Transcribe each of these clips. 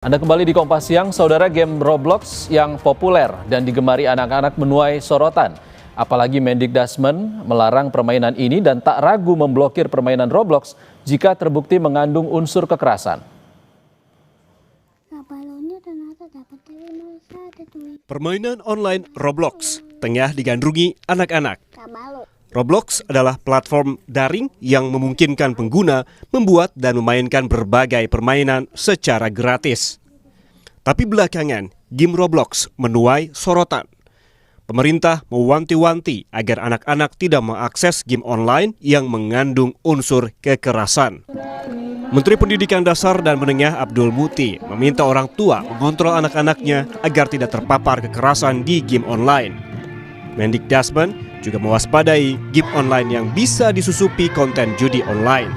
Anda kembali di Kompas Siang, saudara. Game Roblox yang populer dan digemari anak-anak menuai sorotan. Apalagi Mendikbud melarang permainan ini dan tak ragu memblokir permainan Roblox jika terbukti mengandung unsur kekerasan. Permainan online Roblox tengah digandrungi anak-anak. Roblox adalah platform daring yang memungkinkan pengguna membuat dan memainkan berbagai permainan secara gratis. Tapi belakangan, game Roblox menuai sorotan. Pemerintah mewanti-wanti agar anak-anak tidak mengakses game online yang mengandung unsur kekerasan. Menteri Pendidikan Dasar dan Menengah Abdul Muti meminta orang tua mengontrol anak-anaknya agar tidak terpapar kekerasan di game online. Mendikbud juga mewaspadai game online yang bisa disusupi konten judi online.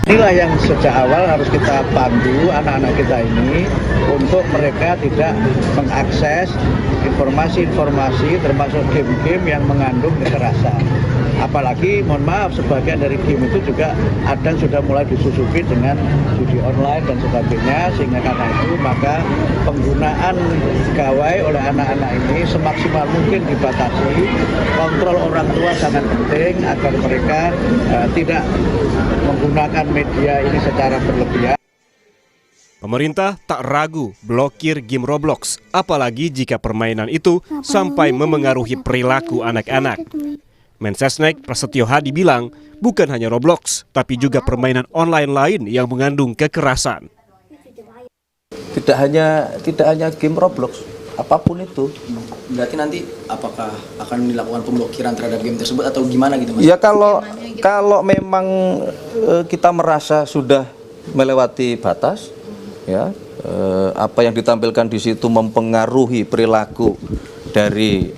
Inilah yang sejak awal harus kita pandu anak-anak kita ini untuk mereka tidak mengakses informasi-informasi termasuk game-game yang mengandung kekerasan. Apalagi, mohon maaf, sebagian dari game itu juga ada sudah mulai disusupi dengan judi online dan sebagainya, sehingga karena itu maka penggunaan gawai oleh anak-anak ini semaksimal mungkin dibatasi. Kontrol orang tua sangat penting agar mereka tidak menggunakan media ini secara berlebihan. Pemerintah tak ragu blokir game Roblox, apalagi jika permainan itu sampai memengaruhi perilaku anak-anak. Mensesnek Prasetyo Hadi bilang, bukan hanya Roblox, tapi juga permainan online lain yang mengandung kekerasan. Tidak hanya game Roblox, apapun itu. Berarti nanti apakah akan dilakukan pemblokiran terhadap game tersebut atau gimana gitu, Mas? Ya kalau memang kita merasa sudah melewati batas, ya apa yang ditampilkan di situ mempengaruhi perilaku dari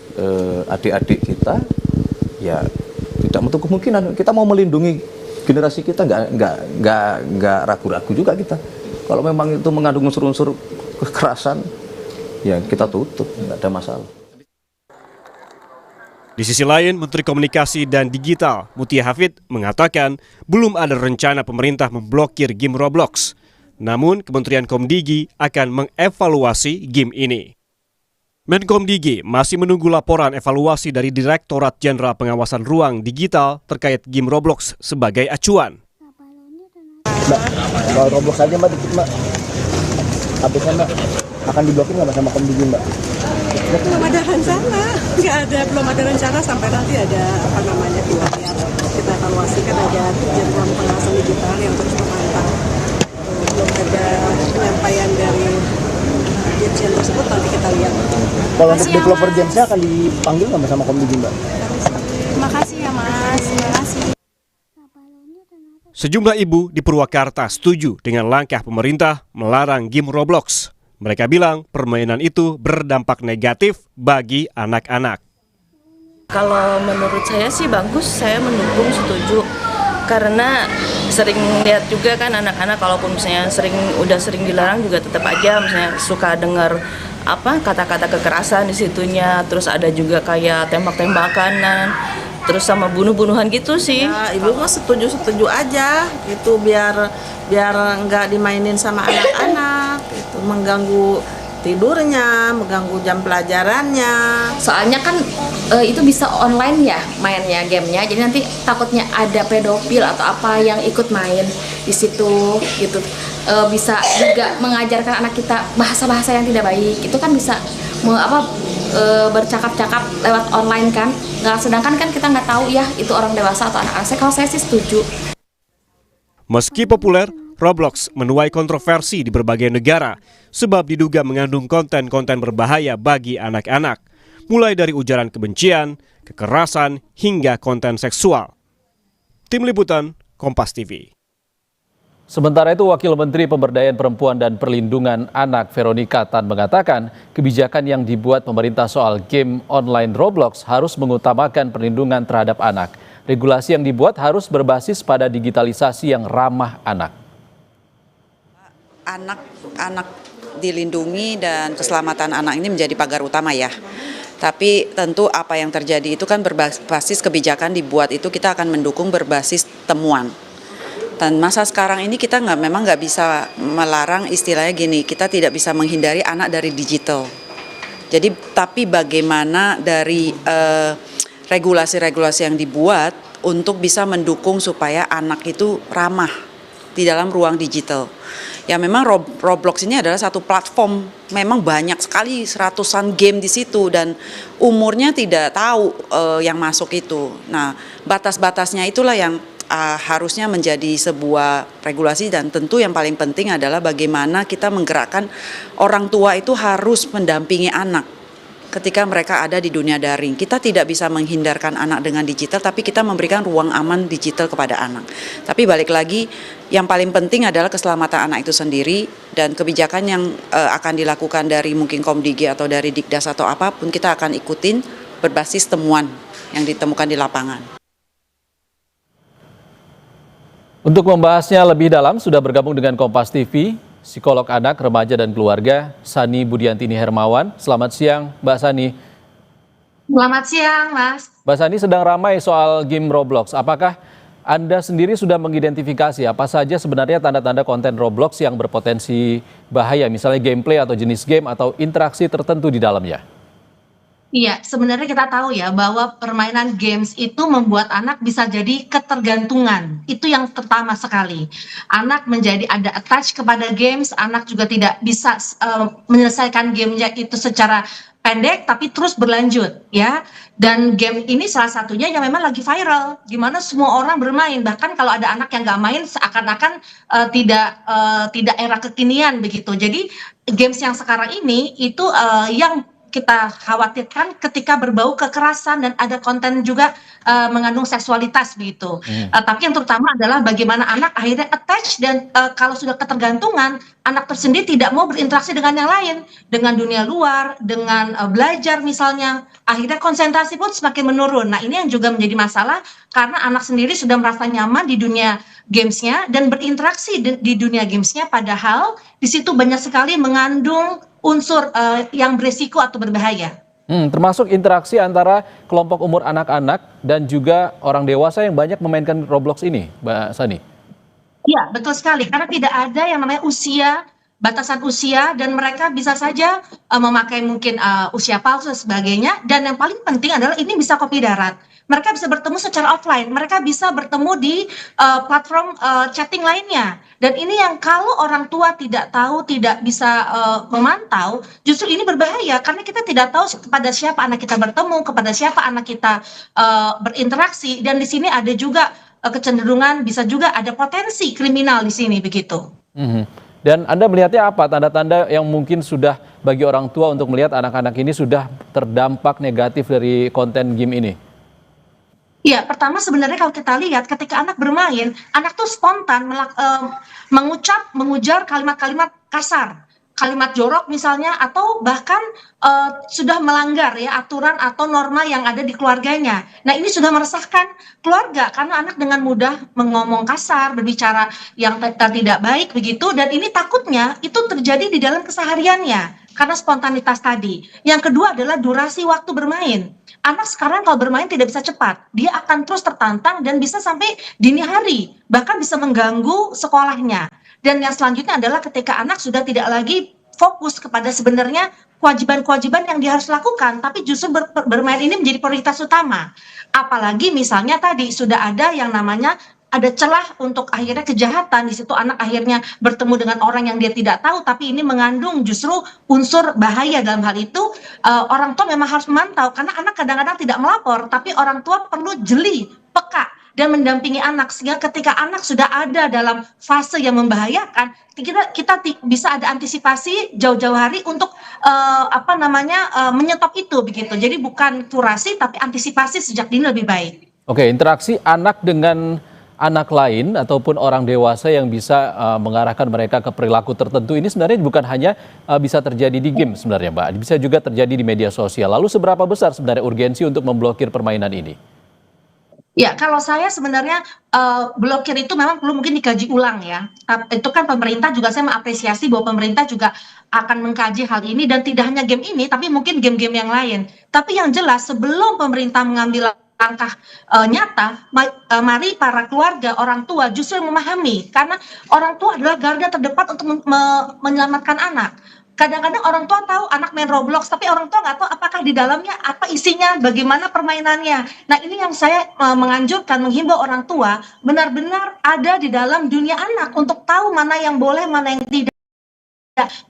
adik-adik kita, ya tidak menutup kemungkinan kita mau melindungi generasi kita, nggak ragu-ragu juga kita. Kalau memang itu mengandung unsur-unsur kekerasan, ya kita tutup, nggak ada masalah. Di sisi lain, Menteri Komunikasi dan Digital Mutia Hafid mengatakan belum ada rencana pemerintah memblokir game Roblox. Namun, Kementerian Komdigi akan mengevaluasi game ini. Menkomdigi masih menunggu laporan evaluasi dari Direktorat Jenderal Pengawasan Ruang Digital terkait game Roblox sebagai acuan. Mbak, kalau Roblox aja Mbak, habisnya Mbak akan diblokir nggak sama Komdigi Mbak? Belum ada rencana, belum ada rencana sampai nanti ada keluar ya. Kita evaluasi, kan ada Jenderal Pengawasan Digital yang terus memantau. Belum ada penyampaian dari Dirjen tersebut, nanti kita lihat. Kalau untuk developer gamesnya akan dipanggil nggak sama Komdigi Mbak? Terima kasih ya Mas, terima kasih. Sejumlah ibu di Purwakarta setuju dengan langkah pemerintah melarang game Roblox. Mereka bilang permainan itu berdampak negatif bagi anak-anak. Kalau menurut saya sih bagus, saya mendukung, setuju. Karena sering lihat juga kan anak-anak kalaupun misalnya udah sering dilarang juga tetap aja misalnya suka dengar kata-kata kekerasan di situnya, terus ada juga kayak tembak-tembakan, terus sama bunuh-bunuhan gitu sih. Ya, ibu mah setuju aja gitu, biar nggak dimainin sama anak-anak, itu mengganggu tidurnya, mengganggu jam pelajarannya. Soalnya kan itu bisa online ya mainnya gamenya, jadi nanti takutnya ada pedofil atau apa yang ikut main di situ gitu. Bisa juga mengajarkan anak kita bahasa-bahasa yang tidak baik, itu kan bisa bercakap-cakap lewat online kan. Sedangkan kan kita nggak tahu ya itu orang dewasa atau anak-anak. Kalau saya sih setuju. Meski populer, Roblox menuai kontroversi di berbagai negara sebab diduga mengandung konten-konten berbahaya bagi anak-anak, mulai dari ujaran kebencian, kekerasan, hingga konten seksual. Tim Liputan, Kompas TV. Sementara itu, Wakil Menteri Pemberdayaan Perempuan dan Perlindungan Anak Veronica Tan mengatakan kebijakan yang dibuat pemerintah soal game online Roblox harus mengutamakan perlindungan terhadap anak. Regulasi yang dibuat harus berbasis pada digitalisasi yang ramah anak. Anak dilindungi dan keselamatan anak ini menjadi pagar utama ya. Tapi tentu apa yang terjadi itu kan berbasis kebijakan dibuat itu kita akan mendukung berbasis temuan. Dan masa sekarang ini kita memang nggak bisa melarang, istilahnya gini, kita tidak bisa menghindari anak dari digital. Jadi tapi bagaimana dari regulasi-regulasi yang dibuat untuk bisa mendukung supaya anak itu ramah di dalam ruang digital. Ya memang Roblox ini adalah satu platform, memang banyak sekali ratusan game di situ dan umurnya tidak tahu yang masuk itu. Nah, batas-batasnya itulah yang harusnya menjadi sebuah regulasi, dan tentu yang paling penting adalah bagaimana kita menggerakkan orang tua itu harus mendampingi anak ketika mereka ada di dunia daring. Kita tidak bisa menghindarkan anak dengan digital, tapi kita memberikan ruang aman digital kepada anak. Tapi balik lagi, yang paling penting adalah keselamatan anak itu sendiri, dan kebijakan yang akan dilakukan dari mungkin Komdigi atau dari Dikdas atau apapun, kita akan ikutin berbasis temuan yang ditemukan di lapangan. Untuk membahasnya lebih dalam, sudah bergabung dengan Kompas TV, psikolog anak, remaja, dan keluarga, Sani Budiantini Hermawan. Selamat siang, Mbak Sani. Selamat siang, Mas. Mbak Sani, sedang ramai soal game Roblox. Apakah Anda sendiri sudah mengidentifikasi apa saja sebenarnya tanda-tanda konten Roblox yang berpotensi bahaya, misalnya gameplay atau jenis game atau interaksi tertentu di dalamnya? Iya, sebenarnya kita tahu ya bahwa permainan games itu membuat anak bisa jadi ketergantungan. Itu yang pertama sekali. Anak menjadi ada attach kepada games, anak juga tidak bisa menyelesaikan gamenya itu secara pendek tapi terus berlanjut ya. Dan game ini salah satunya yang memang lagi viral, di mana semua orang bermain. Bahkan kalau ada anak yang nggak main seakan-akan tidak era kekinian begitu. Jadi games yang sekarang ini itu yang kita khawatirkan ketika berbau kekerasan dan ada konten juga mengandung seksualitas begitu. Tapi yang terutama adalah bagaimana anak akhirnya attach dan kalau sudah ketergantungan, anak tersendiri tidak mau berinteraksi dengan yang lain, dengan dunia luar, dengan belajar misalnya, akhirnya konsentrasi pun semakin menurun. Nah ini yang juga menjadi masalah karena anak sendiri sudah merasa nyaman di dunia gamesnya dan berinteraksi di dunia gamesnya, padahal di situ banyak sekali mengandung unsur yang beresiko atau berbahaya. Termasuk interaksi antara kelompok umur anak-anak dan juga orang dewasa yang banyak memainkan Roblox ini, Mbak Sani. Iya, betul sekali. Karena tidak ada yang namanya usia, batasan usia, dan mereka bisa saja memakai mungkin usia palsu dan sebagainya. Dan yang paling penting adalah ini bisa kopi darat. Mereka bisa bertemu secara offline, mereka bisa bertemu di platform chatting lainnya. Dan ini yang kalau orang tua tidak tahu, tidak bisa memantau, justru ini berbahaya karena kita tidak tahu kepada siapa anak kita bertemu, kepada siapa anak kita berinteraksi. Dan di sini ada juga kecenderungan bisa juga ada potensi kriminal di sini begitu. Dan Anda melihatnya apa tanda-tanda yang mungkin sudah bagi orang tua untuk melihat anak-anak ini sudah terdampak negatif dari konten game ini? Ya, pertama sebenarnya kalau kita lihat ketika anak bermain, anak tuh spontan mengujar kalimat-kalimat kasar, kalimat jorok misalnya, atau bahkan sudah melanggar ya aturan atau norma yang ada di keluarganya. Nah ini sudah meresahkan keluarga karena anak dengan mudah mengomong kasar, berbicara yang tidak baik begitu, dan ini takutnya itu terjadi di dalam kesehariannya karena spontanitas tadi. Yang kedua adalah durasi waktu bermain. Anak sekarang kalau bermain tidak bisa cepat, dia akan terus tertantang dan bisa sampai dini hari, bahkan bisa mengganggu sekolahnya. Dan yang selanjutnya adalah ketika anak sudah tidak lagi fokus kepada sebenarnya kewajiban-kewajiban yang dia harus lakukan, tapi justru bermain ini menjadi prioritas utama. Apalagi misalnya tadi sudah ada yang namanya ada celah untuk akhirnya kejahatan, di situ anak akhirnya bertemu dengan orang yang dia tidak tahu, tapi ini mengandung justru unsur bahaya. Dalam hal itu orang tua memang harus memantau karena anak kadang-kadang tidak melapor, tapi orang tua perlu jeli, peka dan mendampingi anak sehingga ketika anak sudah ada dalam fase yang membahayakan, kita bisa ada antisipasi jauh-jauh hari untuk menyetop itu begitu. Jadi bukan kurasi tapi antisipasi sejak dini lebih baik. Oke, interaksi anak dengan anak lain ataupun orang dewasa yang bisa mengarahkan mereka ke perilaku tertentu ini sebenarnya bukan hanya bisa terjadi di game sebenarnya, Mbak. Bisa juga terjadi di media sosial. Lalu seberapa besar sebenarnya urgensi untuk memblokir permainan ini? Ya, kalau saya sebenarnya blokir itu memang perlu mungkin dikaji ulang ya. Itu kan pemerintah juga, saya mengapresiasi bahwa pemerintah juga akan mengkaji hal ini dan tidak hanya game ini, tapi mungkin game-game yang lain. Tapi yang jelas sebelum pemerintah mengambil langkah nyata, mari para keluarga, orang tua justru yang memahami, karena orang tua adalah garda terdepan untuk menyelamatkan anak. Kadang-kadang orang tua tahu anak main Roblox, tapi orang tua nggak tahu apakah di dalamnya apa isinya, bagaimana permainannya. Nah, ini yang saya menganjurkan, menghimbau orang tua benar-benar ada di dalam dunia anak untuk tahu mana yang boleh, mana yang tidak.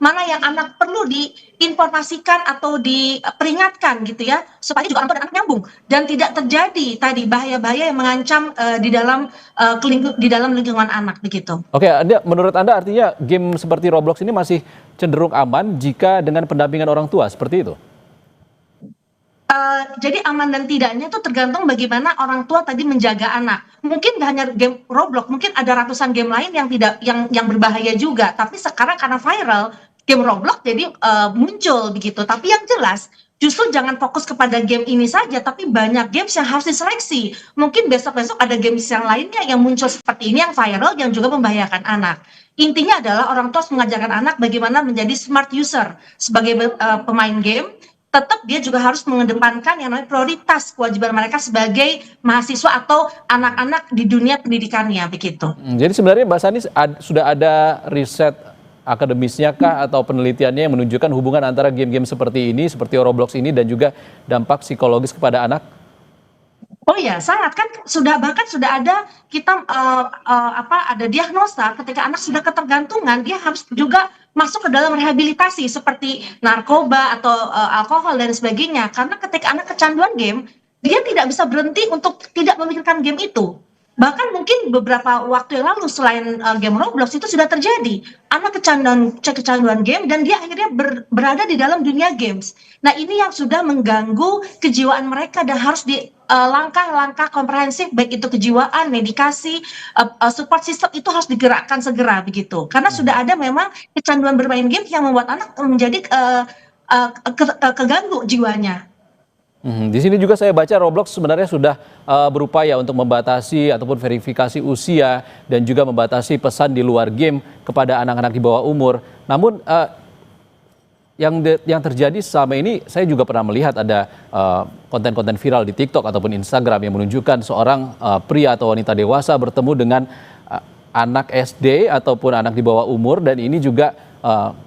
Mana yang anak perlu diinformasikan atau diperingatkan gitu ya, supaya juga orang tua dan anak nyambung dan tidak terjadi tadi bahaya-bahaya yang mengancam di dalam lingkungan anak begitu. Oke, menurut Anda artinya game seperti Roblox ini masih cenderung aman jika dengan pendampingan orang tua, seperti itu? Jadi aman dan tidaknya itu tergantung bagaimana orang tua tadi menjaga anak. Mungkin gak hanya game Roblox, mungkin ada ratusan game lain yang berbahaya juga. Tapi sekarang karena viral, game Roblox jadi muncul begitu. Tapi yang jelas justru jangan fokus kepada game ini saja, tapi banyak games yang harus diseleksi. Mungkin besok-besok ada games yang lainnya yang muncul seperti ini yang viral yang juga membahayakan anak. Intinya adalah orang tua harus mengajarkan anak bagaimana menjadi smart user sebagai pemain game. Tetap dia juga harus mengedepankan yang namanya prioritas kewajiban mereka sebagai mahasiswa atau anak-anak di dunia pendidikannya begitu. Jadi sebenarnya Mbak Sani sudah ada riset akademisnya kah atau penelitiannya yang menunjukkan hubungan antara game-game seperti ini, seperti Roblox ini dan juga dampak psikologis kepada anak? Oh ya, sangat kan bahkan sudah ada kita ada diagnosa ketika anak sudah ketergantungan, dia harus juga masuk ke dalam rehabilitasi seperti narkoba atau alkohol dan sebagainya. Karena ketika anak kecanduan game, dia tidak bisa berhenti untuk tidak memikirkan game itu. Bahkan mungkin beberapa waktu yang lalu selain game Roblox itu sudah terjadi. Anak kecanduan game dan dia akhirnya berada di dalam dunia games. Nah, ini yang sudah mengganggu kejiwaan mereka dan harus langkah-langkah komprehensif baik itu kejiwaan, medikasi, support system itu harus digerakkan segera begitu. Karena sudah ada memang kecanduan bermain game yang membuat anak menjadi keganggu jiwanya. Di sini juga saya baca Roblox sebenarnya sudah berupaya untuk membatasi ataupun verifikasi usia dan juga membatasi pesan di luar game kepada anak-anak di bawah umur. Namun yang terjadi selama ini saya juga pernah melihat ada konten-konten viral di TikTok ataupun Instagram yang menunjukkan seorang pria atau wanita dewasa bertemu dengan anak SD ataupun anak di bawah umur, dan ini juga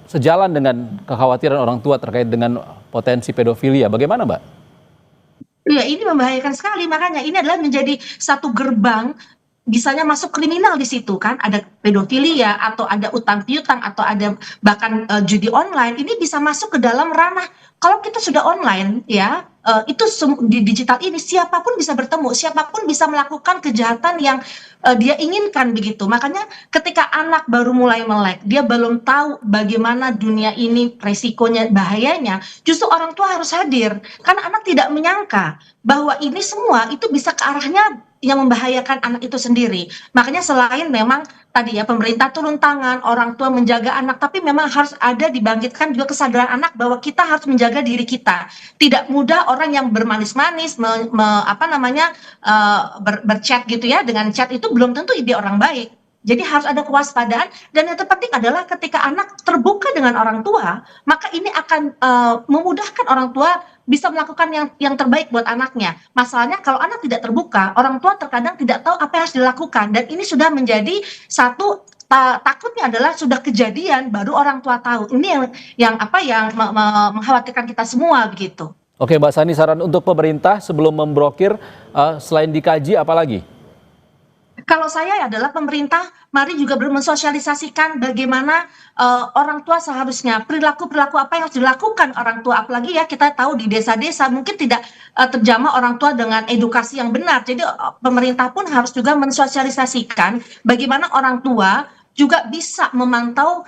sejalan dengan kekhawatiran orang tua terkait dengan potensi pedofilia. Bagaimana, Mbak? Iya, ini membahayakan sekali, makanya ini adalah menjadi satu gerbang bisanya masuk kriminal di situ kan, ada pedofilia atau ada utang piutang atau ada bahkan judi online, ini bisa masuk ke dalam ranah. Kalau kita sudah online ya, itu di digital ini siapapun bisa bertemu, siapapun bisa melakukan kejahatan yang dia inginkan begitu. Makanya ketika anak baru mulai melek, dia belum tahu bagaimana dunia ini resikonya, bahayanya, justru orang tua harus hadir karena anak tidak menyangka bahwa ini semua itu bisa ke arahnya yang membahayakan anak itu sendiri. Makanya selain memang tadi ya pemerintah turun tangan, orang tua menjaga anak, tapi memang harus ada dibangkitkan juga kesadaran anak bahwa kita harus menjaga diri kita. Tidak mudah orang yang bermanis-manis berchat gitu ya, dengan chat itu belum tentu dia orang baik. Jadi harus ada kewaspadaan, dan yang terpenting adalah ketika anak terbuka dengan orang tua, maka ini akan memudahkan orang tua bisa melakukan yang terbaik buat anaknya. Masalahnya kalau anak tidak terbuka, orang tua terkadang tidak tahu apa yang harus dilakukan, dan ini sudah menjadi satu takutnya adalah sudah kejadian baru orang tua tahu. Ini yang mengkhawatirkan kita semua begitu. Oke, Mbak Sani, saran untuk pemerintah sebelum memblokir selain dikaji apa lagi? Kalau saya adalah pemerintah, mari juga mensosialisasikan bagaimana orang tua seharusnya perilaku-perilaku apa yang harus dilakukan orang tua. Apalagi ya kita tahu di desa-desa mungkin tidak terjamah orang tua dengan edukasi yang benar. Jadi pemerintah pun harus juga mensosialisasikan bagaimana orang tua juga bisa memantau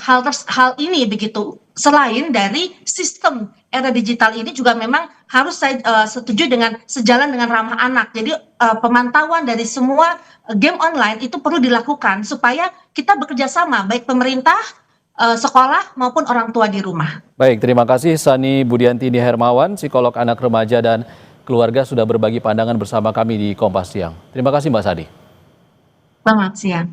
hal ini begitu. Selain dari sistem era digital ini juga memang harus saya setuju dengan sejalan dengan ramah anak. Jadi pemantauan dari semua game online itu perlu dilakukan supaya kita bekerja sama baik pemerintah, sekolah maupun orang tua di rumah. Baik, terima kasih Sani Budiantini Hermawan, psikolog anak remaja dan keluarga sudah berbagi pandangan bersama kami di Kompas Siang. Terima kasih Mbak Sani. Selamat siang.